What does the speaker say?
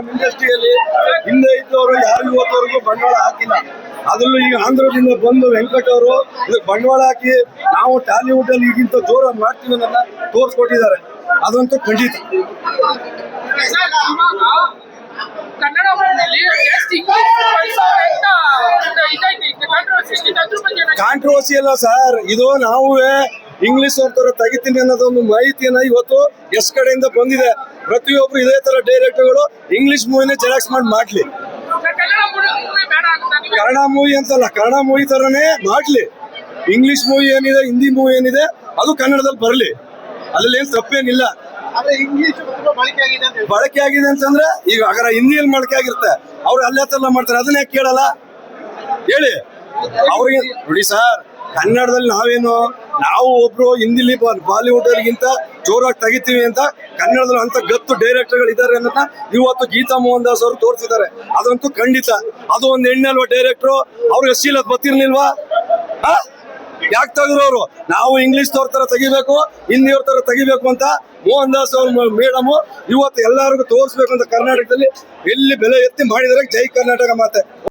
ನಮ್ಮ ಇಂಡಸ್ಟ್ರಿಯಲ್ಲಿ ಹಿಂದೆ ಇದ್ದವರು ಯಾರು ಇವತ್ತವರೆಗೂ ಬಂಡವಾಳ ಹಾಕಿಲ್ಲ. ಅದರಲ್ಲೂ ಈಗ ಆಂಧ್ರದಿಂದ ಬಂದು ವೆಂಕಟ್ ಅವರು ಇದಕ್ಕೆ ಬಂಡವಾಳ ಹಾಕಿ ನಾವು ಟಾಲಿವುಡ್ ಅಲ್ಲಿ ಈಗಿಂತ ಜೋರಾಗಿ ಮಾಡ್ತೀವಿ ಅನ್ನೋದನ್ನ ತೋರಿಸ್ಕೊಟ್ಟಿದ್ದಾರೆ. ಅದಂತೂ ಖಂಡಿತ. ಕಾಂಟ್ರವರ್ಸಿ ಅಲ್ಲ ಸರ್, ಇದು ನಾವು ಇಂಗ್ಲಿಷ್ ಅವ್ರ ತೆಗಿತೀನಿ ಅನ್ನೋದೊಂದು ಮಾಹಿತಿಯನ್ನ ಇವತ್ತು ಎಸ್ ಕಡೆಯಿಂದ ಬಂದಿದೆ. ಪ್ರತಿಯೊಬ್ರು ಇದೇ ತರ ಡೈರೆಕ್ಟರ್ಗಳು ಇಂಗ್ಲಿಷ್ ಮೂವಿನೇ ಜೆರಾಕ್ಸ್ ಮಾಡ್ಲಿ. ಕನ್ನಡ ಮೂವಿ ಅಂತಲ್ಲ, ಕನ್ನಡ ಮೂವಿ ತರನೇ ಮಾಡ್ಲಿ. ಇಂಗ್ಲಿಷ್ ಮೂವಿ ಏನಿದೆ, ಹಿಂದಿ ಮೂವಿ ಏನಿದೆ ಅದು ಕನ್ನಡದಲ್ಲಿ ಬರಲಿ. ಅದ್ರಲ್ಲಿ ಏನ್ ತಪ್ಪೇನಿಲ್ಲ. ಬಳಕೆ ಆಗಿದೆ ಅಂತಂದ್ರೆ ಈಗ ಅಗರ ಹಿಂದಿಯಲ್ಲಿ ಬಳಕೆ ಆಗಿರುತ್ತೆ, ಅವ್ರು ಅಲ್ಲೇ ತರ ಮಾಡ್ತಾರೆ. ಅದನ್ನೇ ಕೇಳಲ್ಲ ಹೇಳಿ ಅವ್ರಿಗೆ. ನೋಡಿ ಸರ್, ಕನ್ನಡದಲ್ಲಿ ನಾವು ಒಬ್ರು ಹಿಂದಿಲಿ ಬಾಲಿವುಡ್ ಅಲ್ಲಿಗಿಂತ ಜೋರಾಗಿ ತೆಗಿತೀವಿ ಅಂತ ಕನ್ನಡದಲ್ಲಿ ಅಂತ ಗತ್ತು ಡೈರೆಕ್ಟರ್ಗಳು ಇದ್ದಾರೆ ಅನ್ನೋದನ್ನ ಇವತ್ತು ಗೀತಾ ಮೋಹನ್ ದಾಸ್ ಅವರು ತೋರಿಸಿದ್ದಾರೆ. ಅದಂತೂ ಖಂಡಿತ. ಅದು ಒಂದು ಹೆಣ್ಣಲ್ವಾ ಡೈರೆಕ್ಟ್ರು, ಅವ್ರಿಗೆ ಶೀಲತ್ ಗೊತ್ತಿರ್ಲಿಲ್ವಾ? ಯಾಕೆ ತೆಗೆದ್ರು? ನಾವು ಇಂಗ್ಲಿಷ್ ತೋರ್ ತರ ತೆಗಿಬೇಕು, ಹಿಂದಿಯವ್ರ ತರ ತೆಗಿಬೇಕು ಅಂತ ಮೋಹನ್ ದಾಸ್ ಅವ್ರ ಮೇಡಮ್ ಇವತ್ತು ಎಲ್ಲರಿಗೂ ತೋರಿಸ್ಬೇಕು ಅಂತ ಕರ್ನಾಟಕದಲ್ಲಿ ಎಲ್ಲಿ ಬೆಲೆ ಎತ್ತಿ ಮಾಡಿದರೆ ಜೈ ಕರ್ನಾಟಕ ಮಾತೆ.